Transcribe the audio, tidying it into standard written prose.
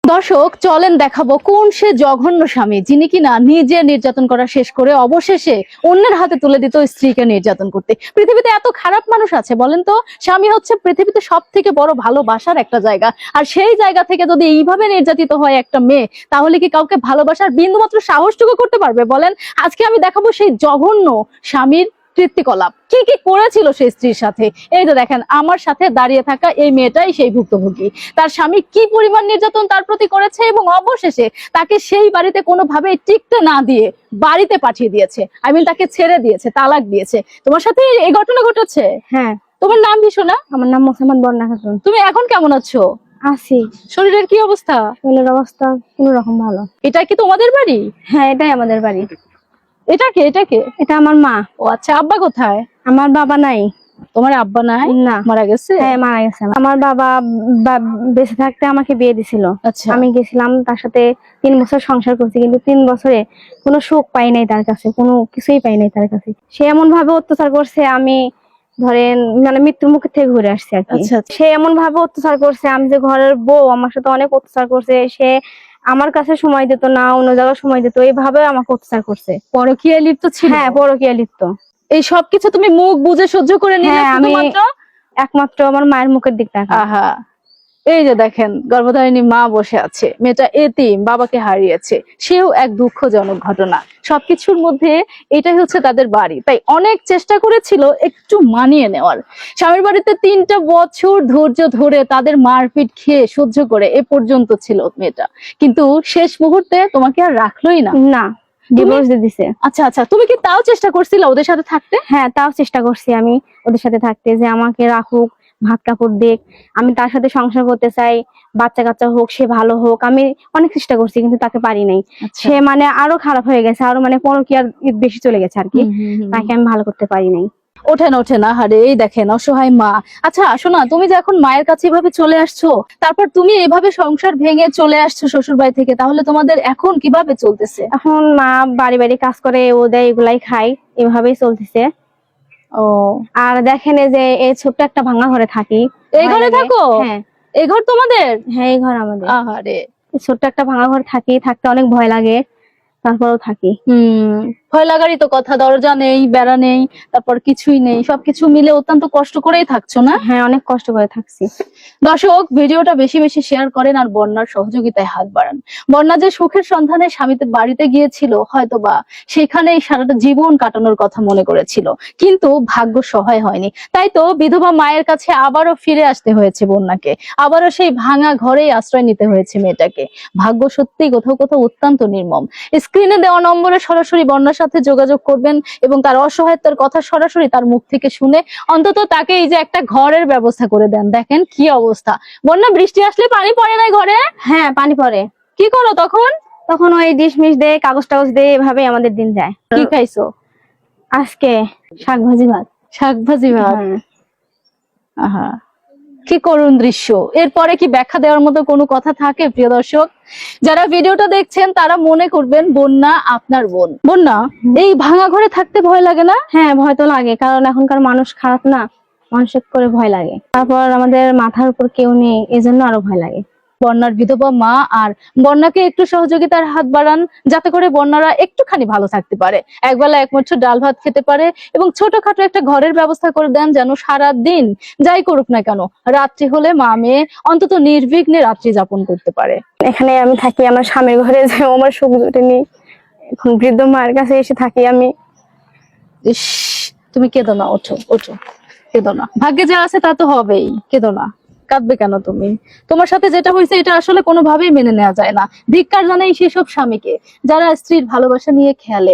দর্শক চলেন দেখাবো কোন সে জঘন্য স্বামী যিনি কিনা নিজে নির্যাতন করা শেষ করে অবশেষে অন্যের হাতে তুলে দিত স্ত্রীকে নির্যাতন করতে। পৃথিবীতে এত খারাপ মানুষ আছে বলেন তো? স্বামী হচ্ছে পৃথিবীতে সব থেকে বড় ভালোবাসার একটা জায়গা, আর সেই জায়গা থেকে যদি এইভাবে নির্যাতিত হয় একটা মেয়ে, তাহলে কি কাউকে ভালোবাসার বিন্দুমাত্র সাহসটুকু করতে পারবে বলেন? আজকে আমি দেখাবো সেই জঘন্য স্বামীর কীর্তিকলাপ, কি কি করেছিল সেই স্ত্রীর সাথে। এই তো দেখেন আমার সাথে দাঁড়িয়ে থাকা এই মেয়েটাই সেই ভুক্তভোগী। তার স্বামী কি পরিমাণ নির্যাতন তার প্রতি করেছে এবং অবশেষে তাকে সেই বাড়িতে কোনোভাবে টিকতে না দিয়ে বাড়িতে পাঠিয়ে দিয়েছে, তাকে ছেড়ে দিয়েছে, তালাক দিয়েছে। তোমার সাথে এই ঘটনা ঘটেছে? হ্যাঁ। তোমার নাম কি সোনা? আমার নাম মোসাম্মদ বর্ণা খাতুন। তুমি এখন কেমন আছো? আছি। শরীরের কি অবস্থা? শরীরের অবস্থা কোন রকম ভালো। এটা কি তোমাদের বাড়ি? হ্যাঁ, এটাই আমাদের বাড়ি। এটা কে? এটা আমার মা। ও আচ্ছা, আব্বা কোথায়? আমার বাবা নাই। তোমার আব্বা নাই? না, মারা গেছে? হ্যাঁ, মারা গেছে। আমার বাবা বেঁচে থাকতে আমাকে বিয়ে দিছিল। আচ্ছা। আমি গেছিলাম তার সাথে 3 বছর সংসার করছি, কিন্তু 3 বছরে কোনো সুখ পাই নাই তার কাছে, কোনো কিছুই পাই নাই তার কাছে। সে এমন ভাবে অত্যাচার করছে, আমি ধরেন মানে মৃত্যুর মুখে থেকে ঘুরে আসছি আর কি। সে এমন ভাবে অত্যাচার করছে, আমি যে ঘরের বউ, আমার সাথে অনেক অত্যাচার করছে। সে আমার কাছে সময় দিত না, অন্য জায়গায় সময় দিত, এইভাবে আমাকে অত্যাচার করছে। পরকীয়ায় লিপ্ত ছিল? হ্যাঁ, পরকীয়া লিপ্ত। এই সবকিছু তুমি মুখ বুঝে সহ্য করে নিলে? হ্যাঁ, আমি একমাত্র আমার মায়ের মুখের দিক তাকাই। আহা, এই যে দেখেন গর্ভধারিণী মা বসে আছে, মেয়েটা এতিম, বাবাকে হারিয়েছে, সেও এক দুঃখজনক ঘটনা। সবকিছুর মধ্যে এটাই হচ্ছে তাদের বাড়ি, তাই অনেক চেষ্টা করেছিল একটু মানিয়ে নেওয়ার। স্বামীর বাড়িতে 3টা বছর ধৈর্য ধরে তাদের মারপিট খেয়ে সহ্য করে এ পর্যন্ত ছিল মেয়েটা, কিন্তু শেষ মুহূর্তে তোমাকে আর রাখলোই না। না, ডিভোর্স দিয়ে দিছে। আচ্ছা আচ্ছা, তুমি কি তাও চেষ্টা করছিলে ওদের সাথে থাকতে? হ্যাঁ, তাও চেষ্টা করছি আমি ওদের সাথে থাকতে, যে আমাকে রাখুক, ভাত কাপড় দিক, আমি তার সাথে সংসার করতে চাই, বাচ্চা কাচ্চা হোক, সে ভালো হোক। আমি অনেক চেষ্টা করছি, কিন্তু তাকে পারি নাই। সে মানে আরো খারাপ হয়ে গেছে, আরো মানে পরকীয়ার বেশি চলে গেছে আর কি। তাকে আমি ভালো করতে পারি নাই। ওঠে না হারে, এই দেখেন অসহায় মা। আচ্ছা শোনা, তুমি যে এখন মায়ের কাছে এভাবে চলে আসছো, তারপর তুমি এভাবে সংসার ভেঙে চলে আসছো শ্বশুর বাড়ি থেকে, তাহলে তোমাদের এখন কিভাবে চলতেছে? এখন মা বাড়ি বাড়ি কাজ করে, ও দেয়, এগুলাই খাই, এভাবেই চলতেছে। ও, আর দেখেন এই যে এই ছোট্ট একটা ভাঙা ঘরে থাকি। এই ঘরে থাকো? হ্যাঁ। এই ঘর তোমাদের? হ্যাঁ, এই ঘর আমাদের। আহারে, ছোট্ট একটা ভাঙা ঘর থাকি, থাকতে অনেক ভয় লাগে, তারপরেও থাকি। ভয় লাগারই তো কথা, দরজা নেই, বেড়া নেই, তারপর কিছুই নেই, সবকিছু মিলে অত্যন্ত কষ্ট করেই থাকছো না? হ্যাঁ, অনেক কষ্ট করে থাকছি। দর্শক ভিডিওটা বেশি বেশি শেয়ার করেন আর বন্যার সহযোগিতায় হাত বাড়ান। বন্যা যে সুখের সন্ধানে স্বামীতে বাড়িতে গিয়েছিল, হয়তোবা সেখানেই সারাটা জীবন কাটানোর কথা মনে করেছিল, কিন্তু ভাগ্য সহায় হয়নি। তাই তো বিধবা মায়ের কাছে আবারও ফিরে আসতে হয়েছে বন্যাকে, আবারও সেই ভাঙা ঘরেই আশ্রয় নিতে হয়েছে মেয়েটাকে। ভাগ্য সত্যি কোথাও কোথাও অত্যন্ত নির্মম। স্ক্রিনে দেওয়া নম্বরে সরাসরি বন্যার সাথে যোগাযোগ করবেন এবং তার অসহায়তার কথা সরাসরি তার মুখ থেকে শুনে অন্তত তাকে এই যে একটা ঘরের ব্যবস্থা করে দেন। দেখেন কি অবস্থা, বন্যা বৃষ্টি আসলে পানি পড়ে না ঘরে? হ্যাঁ, পানি পড়ে। কি করো তখন? তখন ওই ডিশমিশ দিয়ে, কাগজ টাগজ দিয়ে, এভাবে আমাদের দিন যায়। কি খাইছো আজকে? শাক ভাজি ভাত। শাক ভাজি ভাত? আহা, কি করুণ দৃশ্য। এরপরে কি ব্যাখ্যা দেওয়ার মতো কোনো কথা থাকে? প্রিয় দর্শক, যারা ভিডিওটা দেখছেন তারা মনে করবেন বন্যা আপনার বোন। বন্যা, এই ভাঙা ঘরে থাকতে ভয় লাগে না? হ্যাঁ, ভয় তো লাগে, কারণ এখনকার মানুষ খারাপ না, মানুষের করে ভয় লাগে। তারপর আমাদের মাথার উপর কেউ নেই, এজন্য আরো ভয় লাগে। বন্যার বিধবা মা আর বন্যাকে একটু সহযোগিতার হাত বাড়ান, যাতে করে বন্যারা একটুখানি ভালো থাকতে পারে, একবেলা এক মুঠো ডাল ভাত খেতে পারে, এবং ছোটখাটো একটা ঘরের ব্যবস্থা করে দেন, যেন সারা দিন যাই করুক না কেন রাত্রি হলে মা মেয়ে অন্তত নির্বিঘ্নে রাত্রি যাপন করতে পারে। এখানে আমি থাকি আমার স্বামীর ঘরে, যে আমার সুখ জুটেনি, এখন বৃদ্ধ মায়ের কাছে এসে থাকি আমি। ইস, তুমি কেঁদো না, ওঠো ওঠো, কেঁদো না, ভাগ্যে যা আছে তা তো হবেই, কেঁদো না। কাঁদবে কেন তুমি? তোমার সাথে যেটা হয়েছে এটা আসলে কোনোভাবেই মেনে নেওয়া যায় না। ধিক্কার জানাই সেসব স্বামীকে যারা স্ত্রীর ভালোবাসা নিয়ে খেলে।